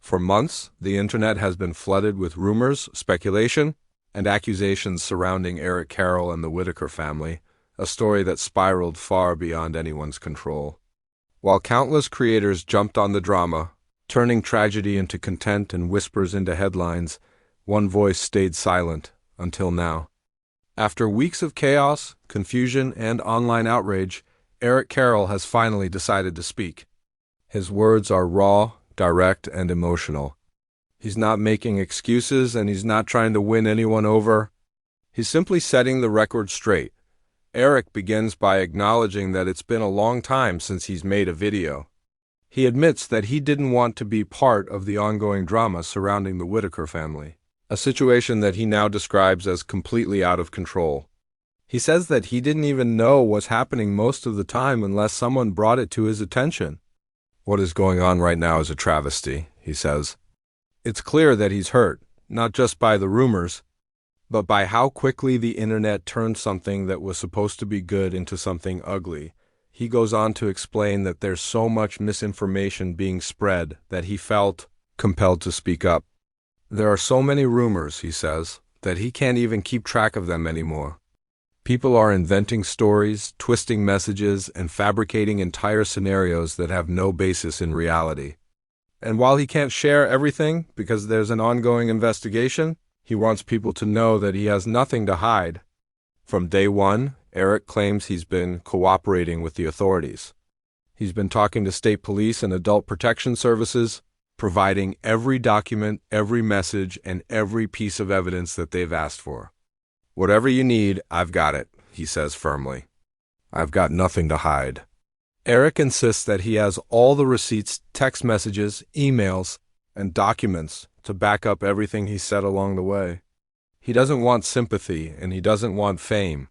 For months, the internet has been flooded with rumors, speculation, and accusations surrounding Eric Carroll and the Whittaker family, a story that spiraled far beyond anyone's control. While countless creators jumped on the drama, turning tragedy into content and whispers into headlines, one voice stayed silent until now. After weeks of chaos, confusion, and online outrage, Eric Carroll has finally decided to speak. His words are raw, direct, and emotional. He's not making excuses, and he's not trying to win anyone over. He's simply setting the record straight. Eric begins by acknowledging that it's been a long time since he's made a video. He admits that he didn't want to be part of the ongoing drama surrounding the Whittaker family, a situation that he now describes as completely out of control. He says that he didn't even know what's happening most of the time unless someone brought it to his attention. What is going on right now is a travesty, he says. It's clear that he's hurt, not just by the rumors, but by how quickly the internet turned something that was supposed to be good into something ugly. He goes on to explain that there's so much misinformation being spread that he felt compelled to speak up. There are so many rumors, he says, that he can't even keep track of them anymore. People are inventing stories, twisting messages, and fabricating entire scenarios that have no basis in reality. And while he can't share everything because there's an ongoing investigation, he wants people to know that he has nothing to hide. From day one, Eric claims he's been cooperating with the authorities. He's been talking to state police and adult protection services, providing every document, every message, and every piece of evidence that they've asked for. Whatever you need, I've got it, he says firmly. I've got nothing to hide. Eric insists that he has all the receipts, text messages, emails, and documents to back up everything he said along the way. He doesn't want sympathy, and he doesn't want fame.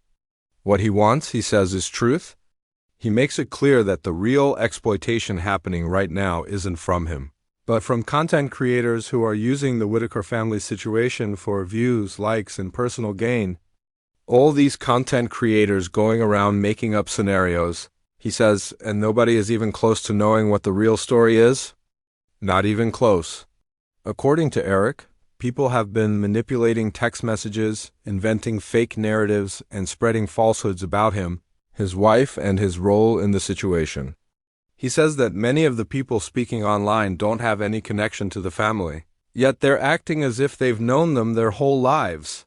What he wants, he says, is truth. He makes it clear that the real exploitation happening right now isn't from him, but from content creators who are using the Whittaker family situation for views, likes, and personal gain. All these content creators going around making up scenarios, he says, and nobody is even close to knowing what the real story is? Not even close. According to Eric, people have been manipulating text messages, inventing fake narratives, and spreading falsehoods about him, his wife, and his role in the situation. He says that many of the people speaking online don't have any connection to the family, yet they're acting as if they've known them their whole lives.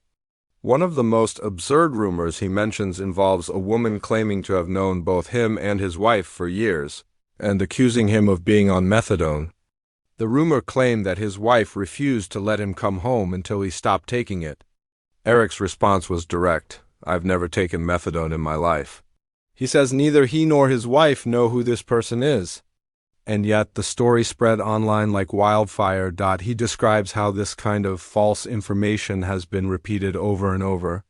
One of the most absurd rumors he mentions involves a woman claiming to have known both him and his wife for years, and accusing him of being on methadone. The rumor claimed that his wife refused to let him come home until he stopped taking it. Eric's response was direct. I've never taken methadone in my life. He says neither he nor his wife know who this person is. And yet the story spread online like wildfire. He describes how this kind of false information has been repeated over and over,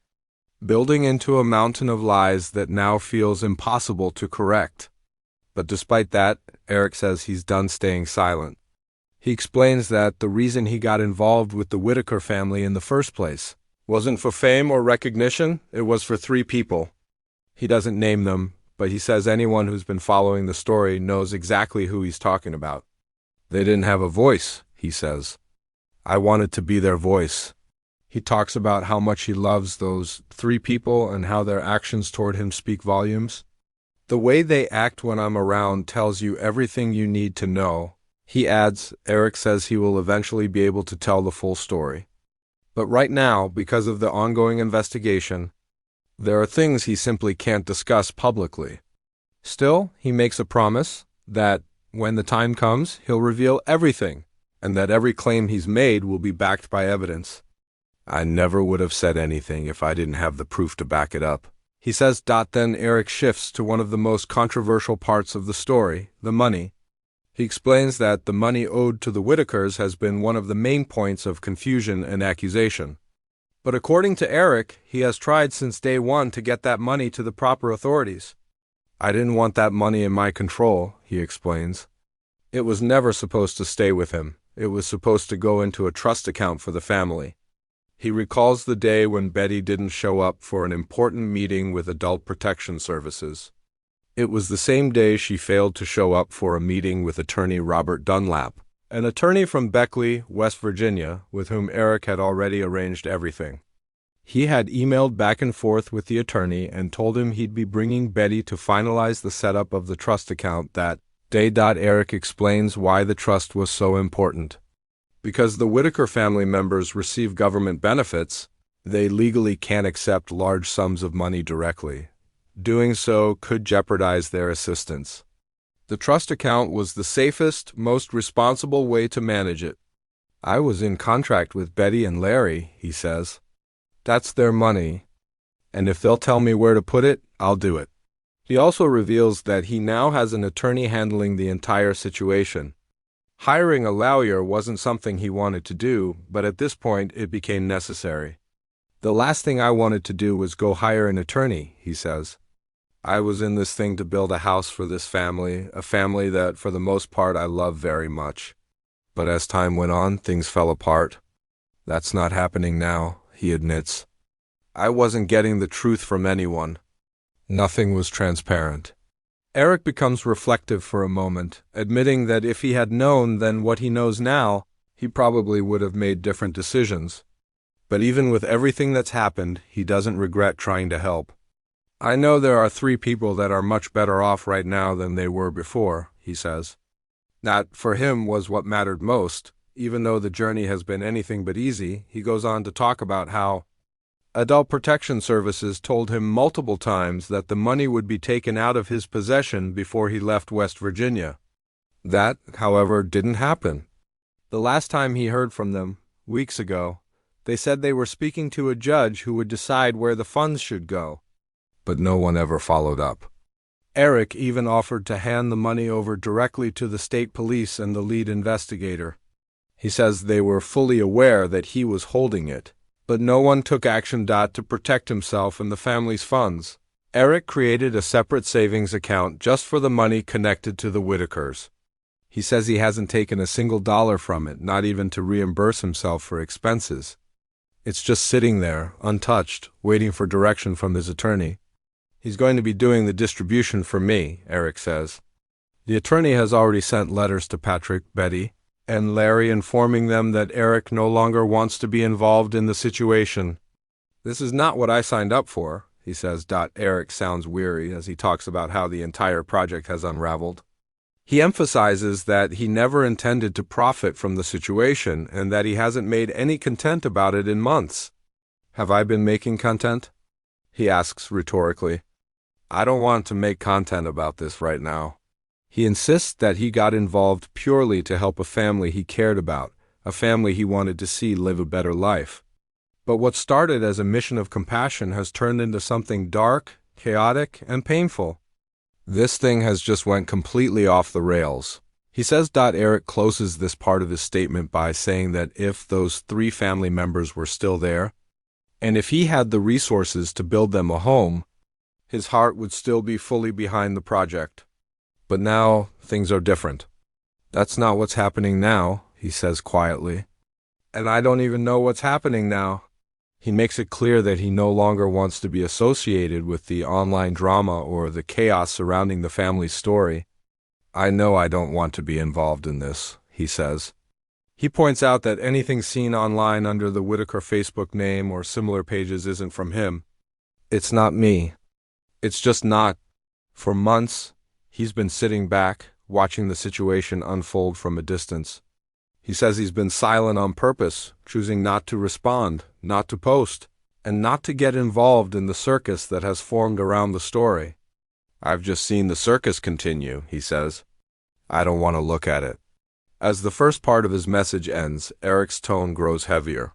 building into a mountain of lies that now feels impossible to correct. But despite that, Eric says he's done staying silent. He explains that the reason he got involved with the Whittaker family in the first place wasn't for fame or recognition, it was for three people. He doesn't name them, but he says anyone who's been following the story knows exactly who he's talking about. They didn't have a voice, he says. I wanted to be their voice. He talks about how much he loves those three people and how their actions toward him speak volumes. The way they act when I'm around tells you everything you need to know. He adds, Eric says he will eventually be able to tell the full story. But right now, because of the ongoing investigation, there are things he simply can't discuss publicly. Still, he makes a promise that, when the time comes, he'll reveal everything, and that every claim he's made will be backed by evidence. I never would have said anything if I didn't have the proof to back it up, he says. Then Eric shifts to one of the most controversial parts of the story, the money. He explains that the money owed to the Whittakers has been one of the main points of confusion and accusation. But according to Eric, he has tried since day one to get that money to the proper authorities. I didn't want that money in my control, he explains. It was never supposed to stay with him. It was supposed to go into a trust account for the family. He recalls the day when Betty didn't show up for an important meeting with Adult Protection Services. It was the same day she failed to show up for a meeting with attorney Robert Dunlap, an attorney from Beckley, West Virginia, with whom Eric had already arranged everything. He had emailed back and forth with the attorney and told him he'd be bringing Betty to finalize the setup of the trust account that day. Eric explains why the trust was so important. Because the Whittaker family members receive government benefits, they legally can't accept large sums of money directly. Doing so could jeopardize their assistance. The trust account was the safest, most responsible way to manage it. I was in contract with Betty and Larry, he says. That's their money, and if they'll tell me where to put it, I'll do it. He also reveals that he now has an attorney handling the entire situation. Hiring a lawyer wasn't something he wanted to do, but at this point it became necessary. The last thing I wanted to do was go hire an attorney, he says. I was in this thing to build a house for this family, a family that for the most part I love very much. But as time went on, things fell apart. That's not happening now, he admits. I wasn't getting the truth from anyone. Nothing was transparent. Eric becomes reflective for a moment, admitting that if he had known then what he knows now, he probably would have made different decisions. But even with everything that's happened, he doesn't regret trying to help. I know there are 3 people that are much better off right now than they were before, he says. That, for him, was what mattered most. Even though the journey has been anything but easy, he goes on to talk about how Adult Protection Services told him multiple times that the money would be taken out of his possession before he left West Virginia. That, however, didn't happen. The last time he heard from them, weeks ago, they said they were speaking to a judge who would decide where the funds should go. But no one ever followed up. Eric even offered to hand the money over directly to the state police and the lead investigator. He says they were fully aware that he was holding it, but no one took action. To protect himself and the family's funds. Eric created a separate savings account just for the money connected to the Whittakers. He says he hasn't taken a single dollar from it, not even to reimburse himself for expenses. It's just sitting there, untouched, waiting for direction from his attorney. He's going to be doing the distribution for me, Eric says. The attorney has already sent letters to Patrick, Betty, and Larry informing them that Eric no longer wants to be involved in the situation. This is not what I signed up for, he says. Eric sounds weary as he talks about how the entire project has unraveled. He emphasizes that he never intended to profit from the situation and that he hasn't made any content about it in months. Have I been making content? He asks rhetorically. I don't want to make content about this right now. He insists that he got involved purely to help a family he cared about, a family he wanted to see live a better life. But what started as a mission of compassion has turned into something dark, chaotic, and painful. This thing has just went completely off the rails. He says. Eric closes this part of his statement by saying that if those 3 family members were still there, and if he had the resources to build them a home, his heart would still be fully behind the project. But now, things are different. That's not what's happening now, he says quietly. And I don't even know what's happening now. He makes it clear that he no longer wants to be associated with the online drama or the chaos surrounding the family's story. I know I don't want to be involved in this, he says. He points out that anything seen online under the Whittaker Facebook name or similar pages isn't from him. It's not me. It's just not. For months, he's been sitting back, watching the situation unfold from a distance. He says he's been silent on purpose, choosing not to respond, not to post, and not to get involved in the circus that has formed around the story. I've just seen the circus continue, he says. I don't want to look at it. As the first part of his message ends, Eric's tone grows heavier.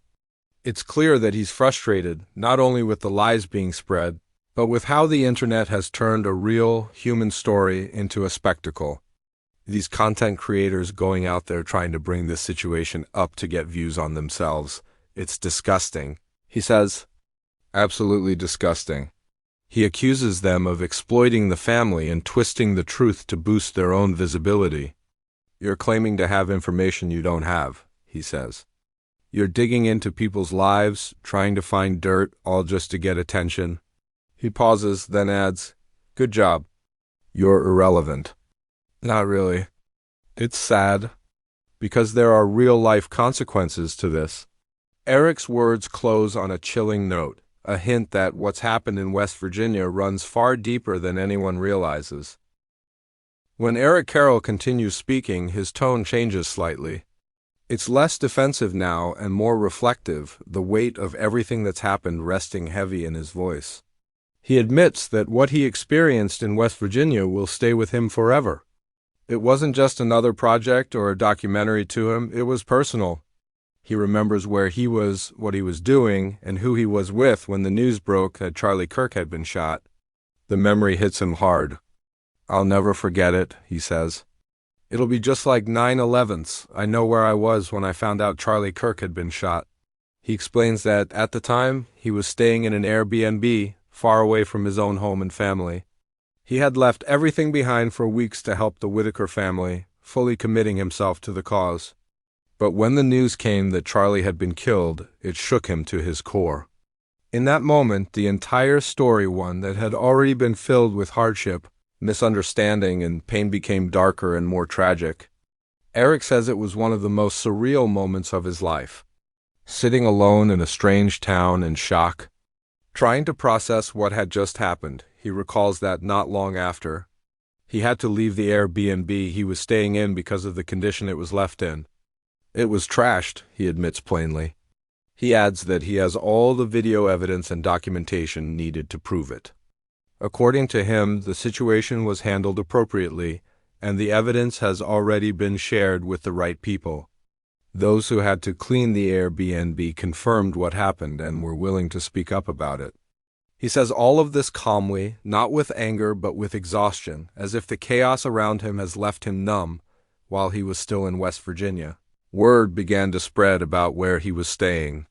It's clear that he's frustrated, not only with the lies being spread, but with how the internet has turned a real, human story into a spectacle. These content creators going out there trying to bring this situation up to get views on themselves. It's disgusting, he says. Absolutely disgusting. He accuses them of exploiting the family and twisting the truth to boost their own visibility. You're claiming to have information you don't have, he says. You're digging into people's lives, trying to find dirt, all just to get attention. He pauses, then adds, Good job. You're irrelevant. Not really. It's sad. because there are real-life consequences to this. Eric's words close on a chilling note, a hint that what's happened in West Virginia runs far deeper than anyone realizes. When Eric Carroll continues speaking, his tone changes slightly. It's less defensive now and more reflective, the weight of everything that's happened resting heavy in his voice. He admits that what he experienced in West Virginia will stay with him forever. It wasn't just another project or a documentary to him, it was personal. He remembers where he was, what he was doing, and who he was with when the news broke that Charlie Kirk had been shot. The memory hits him hard. "I'll never forget it," he says. "It'll be just like 9/11s. I know where I was when I found out Charlie Kirk had been shot." He explains that at the time, he was staying in an Airbnb, far away from his own home and family. He had left everything behind for weeks to help the Whittaker family, fully committing himself to the cause. But when the news came that Charlie had been killed, it shook him to his core. In that moment, the entire story, one that had already been filled with hardship, misunderstanding, and pain, became darker and more tragic. Eric says it was one of the most surreal moments of his life. Sitting alone in a strange town in shock, trying to process what had just happened, he recalls that not long after, he had to leave the Airbnb he was staying in because of the condition it was left in. It was trashed, he admits plainly. He adds that he has all the video evidence and documentation needed to prove it. According to him, the situation was handled appropriately, and the evidence has already been shared with the right people. Those who had to clean the Airbnb confirmed what happened and were willing to speak up about it. He says all of this calmly, not with anger but with exhaustion, as if the chaos around him has left him numb while he was still in West Virginia. Word began to spread about where he was staying.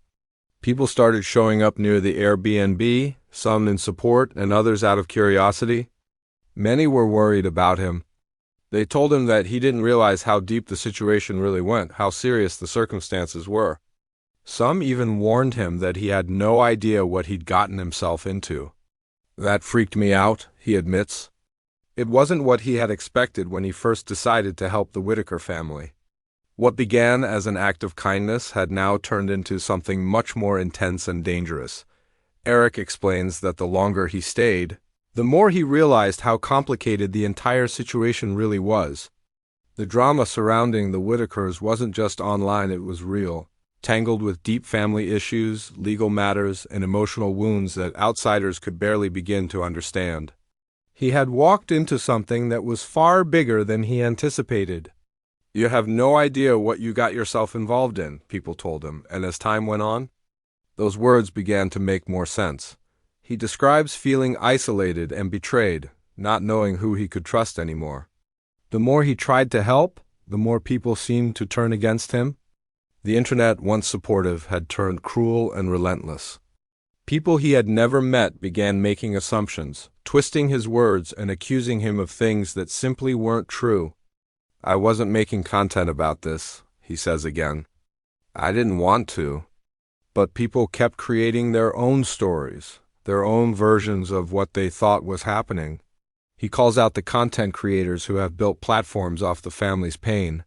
People started showing up near the Airbnb, some in support and others out of curiosity. Many were worried about him. They told him that he didn't realize how deep the situation really went, how serious the circumstances were. Some even warned him that he had no idea what he'd gotten himself into. "That freaked me out," he admits. It wasn't what he had expected when he first decided to help the Whittaker family. What began as an act of kindness had now turned into something much more intense and dangerous. Eric explains that the longer he stayed, the more he realized how complicated the entire situation really was. The drama surrounding the Whittakers wasn't just online, it was real, tangled with deep family issues, legal matters, and emotional wounds that outsiders could barely begin to understand. He had walked into something that was far bigger than he anticipated. "You have no idea what you got yourself involved in," people told him, and as time went on, those words began to make more sense. He describes feeling isolated and betrayed, not knowing who he could trust anymore. The more he tried to help, the more people seemed to turn against him. The internet, once supportive, had turned cruel and relentless. People he had never met began making assumptions, twisting his words and accusing him of things that simply weren't true. "I wasn't making content about this," he says again. "I didn't want to." But people kept creating their own stories, their own versions of what they thought was happening. He calls out the content creators who have built platforms off the family's pain.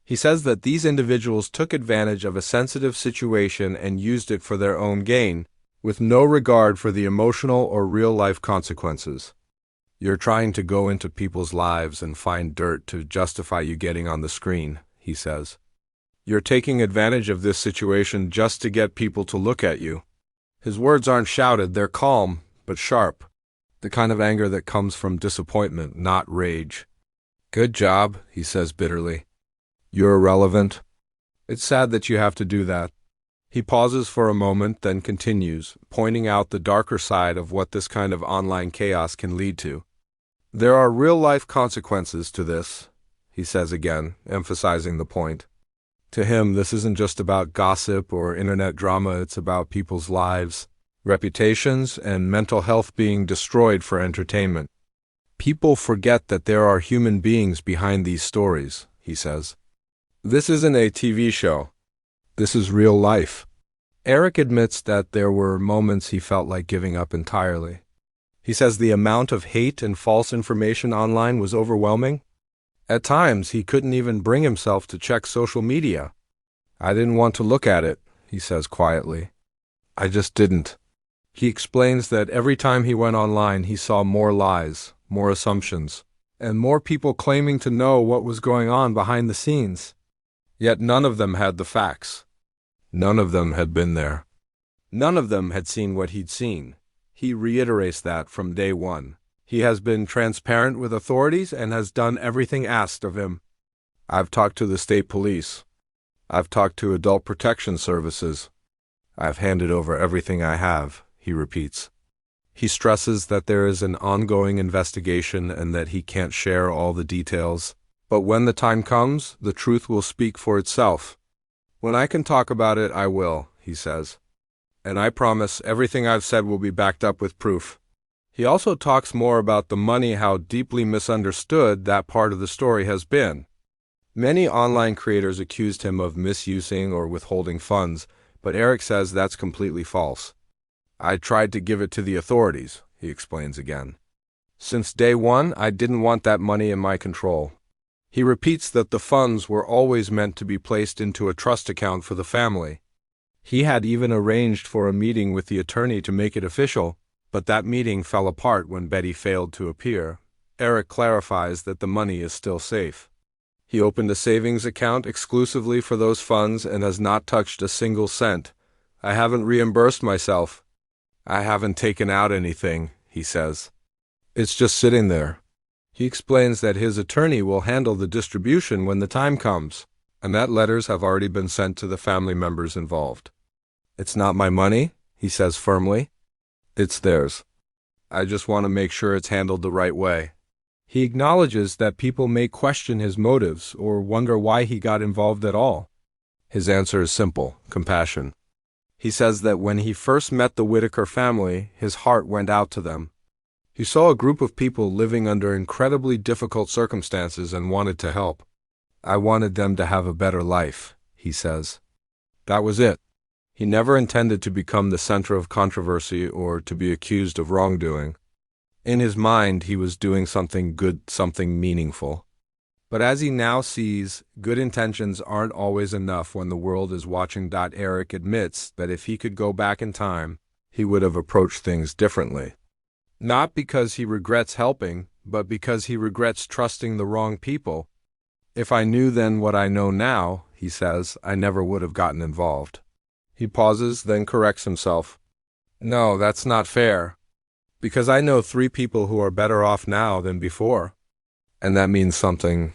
He says that these individuals took advantage of a sensitive situation and used it for their own gain, with no regard for the emotional or real-life consequences. "You're trying to go into people's lives and find dirt to justify you getting on the screen," he says. "You're taking advantage of this situation just to get people to look at you." His words aren't shouted, they're calm, but sharp. The kind of anger that comes from disappointment, not rage. "Good job," he says bitterly. "You're irrelevant. It's sad that you have to do that." He pauses for a moment, then continues, pointing out the darker side of what this kind of online chaos can lead to. "There are real-life consequences to this," he says again, emphasizing the point. To him, this isn't just about gossip or internet drama, it's about people's lives, reputations, and mental health being destroyed for entertainment. "People forget that there are human beings behind these stories," he says. "This isn't a TV show. This is real life." Eric admits that there were moments he felt like giving up entirely. He says the amount of hate and false information online was overwhelming. At times, he couldn't even bring himself to check social media. I didn't want to look at it, he says quietly. I just didn't. He explains that every time he went online, he saw more lies, more assumptions, and more people claiming to know what was going on behind the scenes. Yet none of them had the facts. None of them had been there. None of them had seen what he'd seen. He reiterates that from day one. He has been transparent with authorities and has done everything asked of him. I've talked to the state police. I've talked to adult protection services. I've handed over everything I have, he repeats. He stresses that there is an ongoing investigation and that he can't share all the details. But when the time comes, the truth will speak for itself. When I can talk about it, I will, he says. And I promise everything I've said will be backed up with proof. He also talks more about the money, how deeply misunderstood that part of the story has been. Many online creators accused him of misusing or withholding funds, but Eric says that's completely false. I tried to give it to the authorities, he explains again. Since day one, I didn't want that money in my control. He repeats that the funds were always meant to be placed into a trust account for the family. He had even arranged for a meeting with the attorney to make it official, but that meeting fell apart when Betty failed to appear. Eric clarifies that the money is still safe. He opened a savings account exclusively for those funds and has not touched a single cent. I haven't reimbursed myself. I haven't taken out anything, he says. It's just sitting there. He explains that his attorney will handle the distribution when the time comes, and that letters have already been sent to the family members involved. It's not my money, he says firmly. It's theirs. I just want to make sure it's handled the right way. He acknowledges that people may question his motives or wonder why he got involved at all. His answer is simple: compassion. He says that when he first met the Whittaker family, his heart went out to them. He saw a group of people living under incredibly difficult circumstances and wanted to help. I wanted them to have a better life, he says. That was it. He never intended to become the center of controversy or to be accused of wrongdoing. In his mind, he was doing something good, something meaningful. But as he now sees, good intentions aren't always enough when the world is watching. Eric admits that if he could go back in time, he would have approached things differently. Not because he regrets helping, but because he regrets trusting the wrong people. If I knew then what I know now, he says, I never would have gotten involved. He pauses, then corrects himself. No, that's not fair. Because I know 3 people who are better off now than before. And that means something.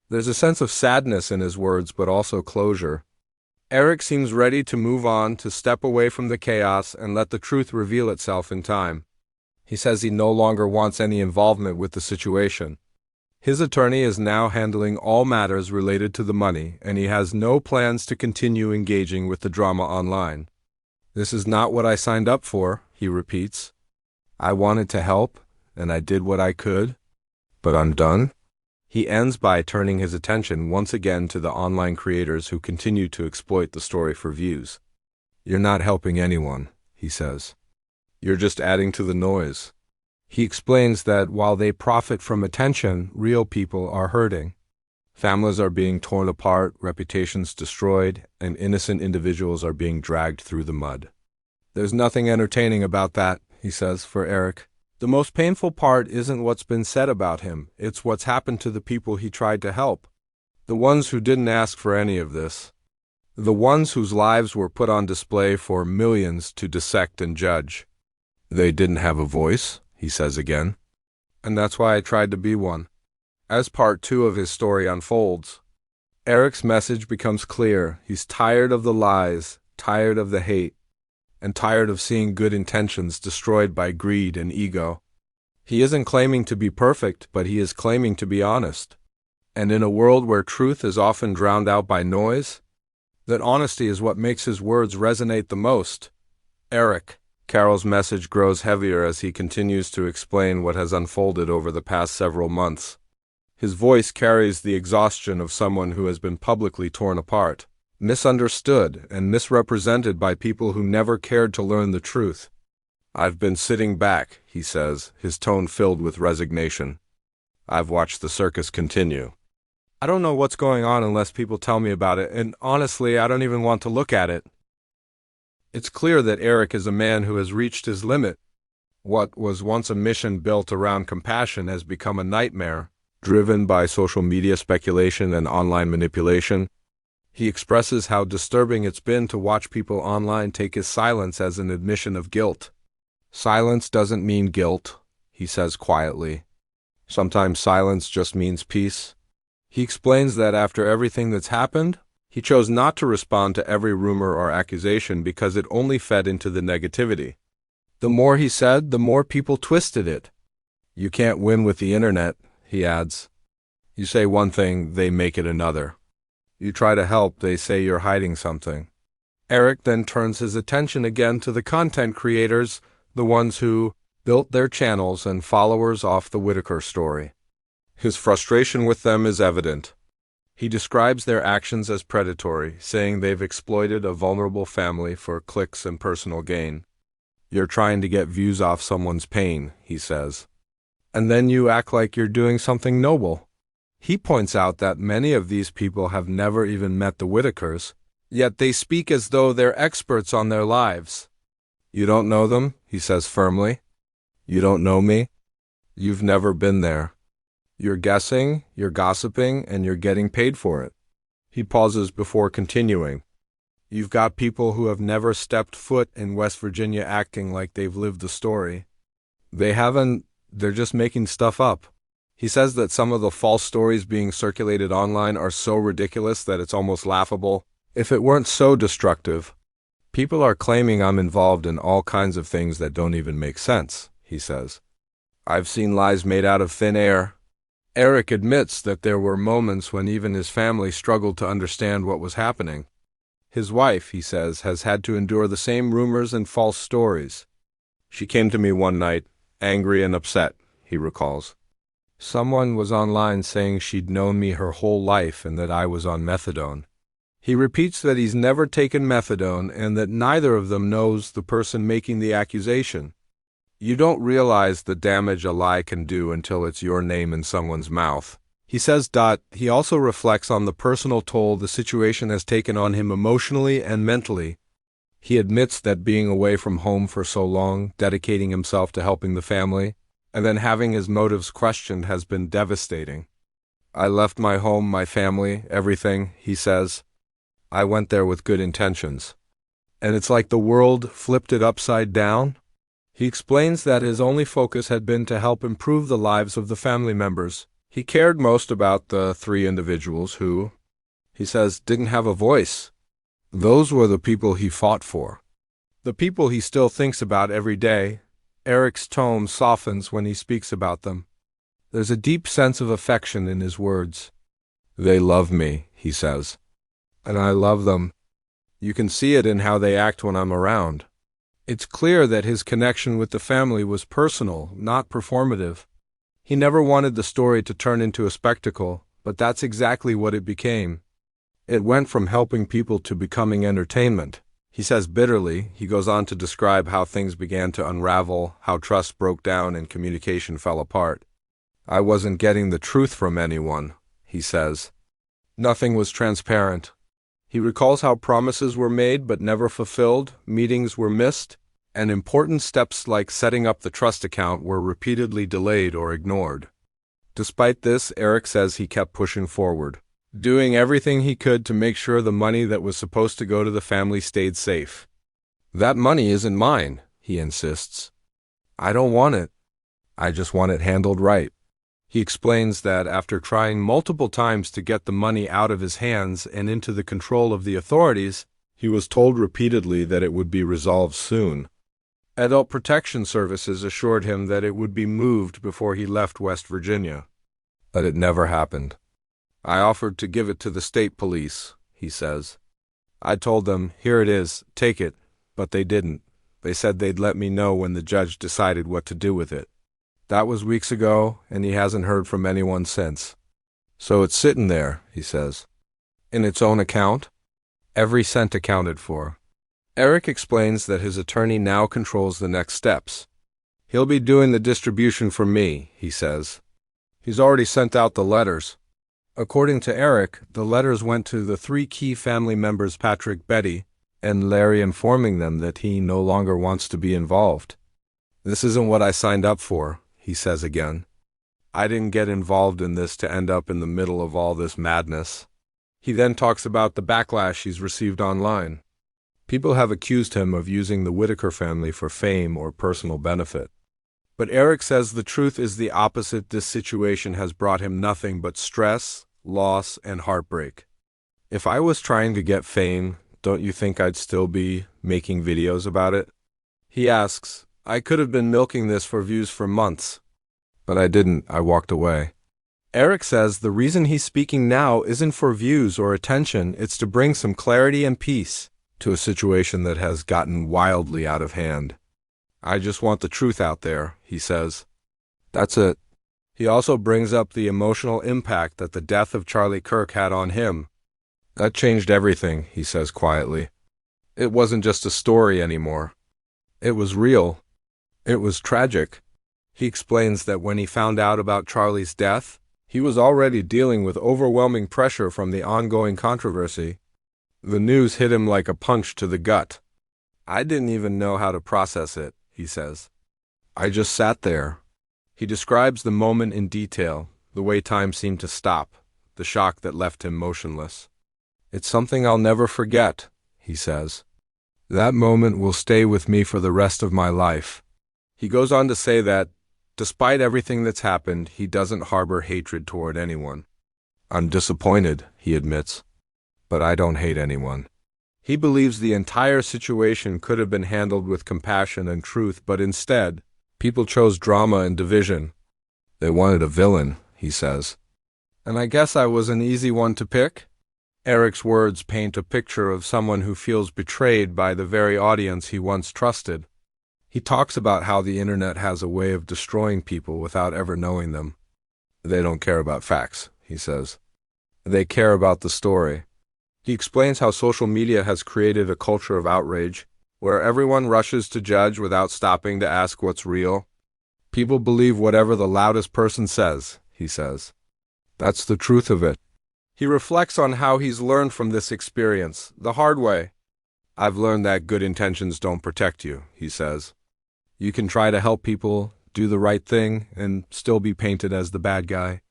There's a sense of sadness in his words, but also closure. Eric seems ready to move on, to step away from the chaos and let the truth reveal itself in time. He says he no longer wants any involvement with the situation. His attorney is now handling all matters related to the money, and he has no plans to continue engaging with the drama online. This is not what I signed up for, he repeats. I wanted to help, and I did what I could, but I'm done. He ends by turning his attention once again to the online creators who continue to exploit the story for views. You're not helping anyone, he says. You're just adding to the noise. He explains that while they profit from attention, real people are hurting. Families are being torn apart, reputations destroyed, and innocent individuals are being dragged through the mud. There's nothing entertaining about that, he says, for Eric. The most painful part isn't what's been said about him, it's what's happened to the people he tried to help. The ones who didn't ask for any of this. The ones whose lives were put on display for millions to dissect and judge. They didn't have a voice, he says again. And that's why I tried to be one. As part 2 of his story unfolds, Eric's message becomes clear. He's tired of the lies, tired of the hate, and tired of seeing good intentions destroyed by greed and ego. He isn't claiming to be perfect, but he is claiming to be honest. And in a world where truth is often drowned out by noise, that honesty is what makes his words resonate the most. Eric. Carroll's message grows heavier as he continues to explain what has unfolded over the past several months. His voice carries the exhaustion of someone who has been publicly torn apart, misunderstood, and misrepresented by people who never cared to learn the truth. I've been sitting back, he says, his tone filled with resignation. I've watched the circus continue. I don't know what's going on unless people tell me about it, and honestly, I don't even want to look at it. It's clear that Eric is a man who has reached his limit. What was once a mission built around compassion has become a nightmare, driven by social media speculation and online manipulation. He expresses how disturbing it's been to watch people online take his silence as an admission of guilt. Silence doesn't mean guilt, he says quietly. Sometimes silence just means peace. He explains that after everything that's happened, he chose not to respond to every rumor or accusation because it only fed into the negativity. The more he said, the more people twisted it. You can't win with the internet, he adds. You say one thing, they make it another. You try to help, they say you're hiding something. Eric then turns his attention again to the content creators, the ones who built their channels and followers off the Whittaker story. His frustration with them is evident. He describes their actions as predatory, saying they've exploited a vulnerable family for clicks and personal gain. You're trying to get views off someone's pain, he says. And then you act like you're doing something noble. He points out that many of these people have never even met the Whittakers, yet they speak as though they're experts on their lives. You don't know them, he says firmly. You don't know me. You've never been there. You're guessing, you're gossiping, and you're getting paid for it. He pauses before continuing. You've got people who have never stepped foot in West Virginia acting like they've lived the story. They haven't, they're just making stuff up. He says that some of the false stories being circulated online are so ridiculous that it's almost laughable. If it weren't so destructive. People are claiming I'm involved in all kinds of things that don't even make sense, he says. I've seen lies made out of thin air. Eric admits that there were moments when even his family struggled to understand what was happening. His wife, he says, has had to endure the same rumors and false stories. She came to me one night, angry and upset, he recalls. Someone was online saying she'd known me her whole life and that I was on methadone. He repeats that he's never taken methadone and that neither of them knows the person making the accusation. You don't realize the damage a lie can do until it's your name in someone's mouth. He says. He also reflects on the personal toll the situation has taken on him emotionally and mentally. He admits that being away from home for so long, dedicating himself to helping the family, and then having his motives questioned has been devastating. I left my home, my family, everything, he says. I went there with good intentions. And it's like the world flipped it upside down. He explains that his only focus had been to help improve the lives of the family members. He cared most about the 3 individuals who, he says, didn't have a voice. Those were the people he fought for. The people he still thinks about every day. Eric's tone softens when he speaks about them. There's a deep sense of affection in his words. They love me, he says. And I love them. You can see it in how they act when I'm around. It's clear that his connection with the family was personal, not performative. He never wanted the story to turn into a spectacle, but that's exactly what it became. It went from helping people to becoming entertainment. He says bitterly. He goes on to describe how things began to unravel, how trust broke down and communication fell apart. I wasn't getting the truth from anyone, he says. Nothing was transparent. He recalls how promises were made but never fulfilled, meetings were missed, and important steps like setting up the trust account were repeatedly delayed or ignored. Despite this, Eric says he kept pushing forward, doing everything he could to make sure the money that was supposed to go to the family stayed safe. That money isn't mine, he insists. I don't want it. I just want it handled right. He explains that after trying multiple times to get the money out of his hands and into the control of the authorities, he was told repeatedly that it would be resolved soon. Adult Protection Services assured him that it would be moved before he left West Virginia. But it never happened. I offered to give it to the state police, he says. I told them, here it is, take it, but they didn't. They said they'd let me know when the judge decided what to do with it. That was weeks ago, and he hasn't heard from anyone since. So it's sitting there, he says. In its own account? Every cent accounted for. Eric explains that his attorney now controls the next steps. He'll be doing the distribution for me, he says. He's already sent out the letters. According to Eric, the letters went to the three key family members, Patrick, Betty, and Larry, informing them that he no longer wants to be involved. "This isn't what I signed up for," he says again. "I didn't get involved in this to end up in the middle of all this madness." He then talks about the backlash he's received online. People have accused him of using the Whittaker family for fame or personal benefit. But Eric says the truth is the opposite. This situation has brought him nothing but stress, loss, and heartbreak. "If I was trying to get fame, don't you think I'd still be making videos about it?" He asks, "I could have been milking this for views for months, but I didn't. I walked away." Eric says the reason he's speaking now isn't for views or attention, it's to bring some clarity and peace to a situation that has gotten wildly out of hand. "I just want the truth out there," he says. That's it. He also brings up the emotional impact that the death of Charlie Kirk had on him. "That changed everything," he says quietly. "It wasn't just a story anymore. It was real. It was tragic." He explains that when he found out about Charlie's death, he was already dealing with overwhelming pressure from the ongoing controversy. The news hit him like a punch to the gut. "I didn't even know how to process it," he says. "I just sat there." He describes the moment in detail, the way time seemed to stop, the shock that left him motionless. "It's something I'll never forget," he says. "That moment will stay with me for the rest of my life." He goes on to say that, despite everything that's happened, he doesn't harbor hatred toward anyone. "I'm disappointed," he admits, "but I don't hate anyone." He believes the entire situation could have been handled with compassion and truth, but instead, people chose drama and division. "They wanted a villain," he says. "And I guess I was an easy one to pick?" Eric's words paint a picture of someone who feels betrayed by the very audience he once trusted. He talks about how the internet has a way of destroying people without ever knowing them. "They don't care about facts," he says. "They care about the story." He explains how social media has created a culture of outrage, where everyone rushes to judge without stopping to ask what's real. "People believe whatever the loudest person says," he says. That's the truth of it. He reflects on how he's learned from this experience, the hard way. "I've learned that good intentions don't protect you," he says. "You can try to help people, do the right thing, and still be painted as the bad guy."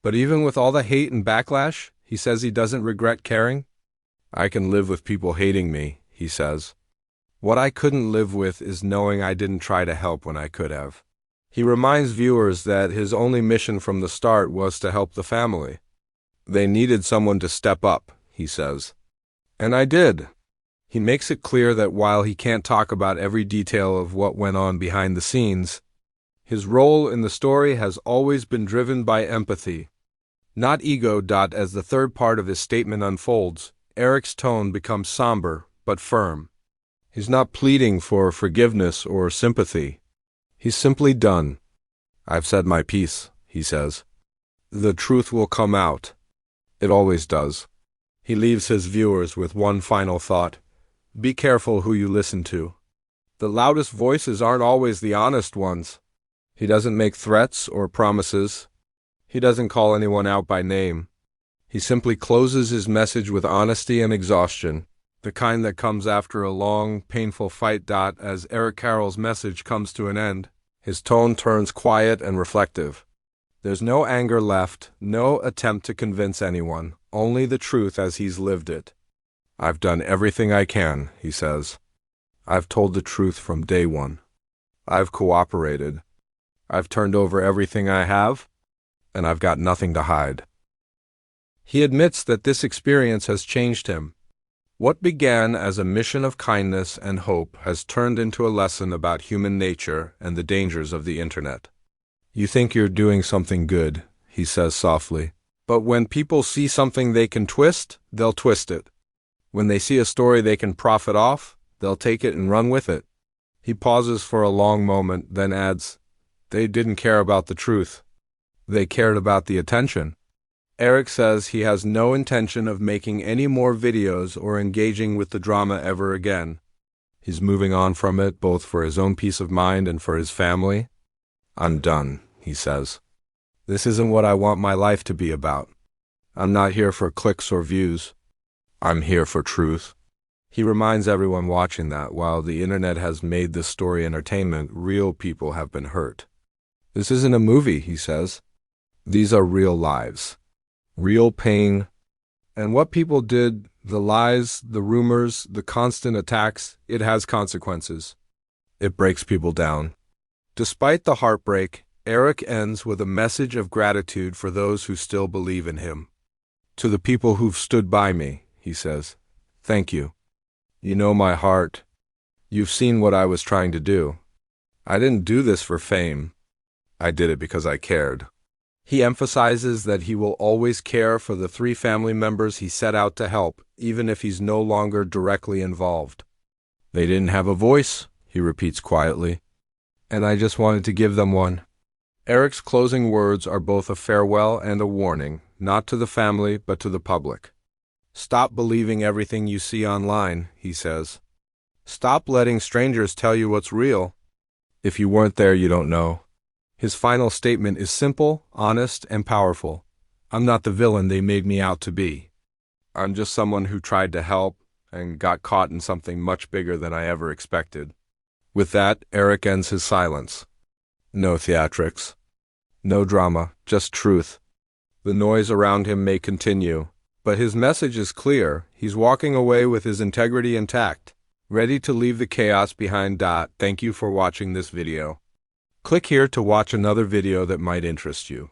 But even with all the hate and backlash, he says he doesn't regret caring. "I can live with people hating me," he says. "What I couldn't live with is knowing I didn't try to help when I could have." He reminds viewers that his only mission from the start was to help the family. "They needed someone to step up," he says. "And I did." He makes it clear that while he can't talk about every detail of what went on behind the scenes, his role in the story has always been driven by empathy, not ego. As the third part of his statement unfolds, Eric's tone becomes somber but firm. He's not pleading for forgiveness or sympathy. He's simply done. "I've said my piece," he says. "The truth will come out. It always does." He leaves his viewers with one final thought. Be careful who you listen to. The loudest voices aren't always the honest ones. He doesn't make threats or promises. He doesn't call anyone out by name. He simply closes his message with honesty and exhaustion, the kind that comes after a long, painful fight. As Eric Carroll's message comes to an end, his tone turns quiet and reflective. There's no anger left, no attempt to convince anyone, only the truth as he's lived it. "I've done everything I can," he says. "I've told the truth from day one. I've cooperated. I've turned over everything I have, and I've got nothing to hide." He admits that this experience has changed him. What began as a mission of kindness and hope has turned into a lesson about human nature and the dangers of the internet. "You think you're doing something good," he says softly, "but when people see something they can twist, they'll twist it. When they see a story they can profit off, they'll take it and run with it." He pauses for a long moment, then adds, "They didn't care about the truth. They cared about the attention." Eric says he has no intention of making any more videos or engaging with the drama ever again. He's moving on from it, both for his own peace of mind and for his family. "I'm done," he says. "This isn't what I want my life to be about." I'm not here for clicks or views. I'm here for truth. He reminds everyone watching that while the internet has made this story entertainment, real people have been hurt. This isn't a movie, he says. These are real lives. Real pain. And what people did, the lies, the rumors, the constant attacks, it has consequences. It breaks people down. Despite the heartbreak, Eric ends with a message of gratitude for those who still believe in him. To the people who've stood by me, he says, thank you. You know my heart. You've seen what I was trying to do. I didn't do this for fame. I did it because I cared. He emphasizes that he will always care for the 3 family members he set out to help, even if he's no longer directly involved. They didn't have a voice, he repeats quietly, and I just wanted to give them one. Eric's closing words are both a farewell and a warning, not to the family but to the public. Stop believing everything you see online, he says. Stop letting strangers tell you what's real. If you weren't there, you don't know. His final statement is simple, honest, and powerful. I'm not the villain they made me out to be. I'm just someone who tried to help and got caught in something much bigger than I ever expected. With that, Eric ends his silence. No theatrics. No drama, just truth. The noise around him may continue, but his message is clear. He's walking away with his integrity intact, ready to leave the chaos behind. Thank you for watching this video. Click here to watch another video that might interest you.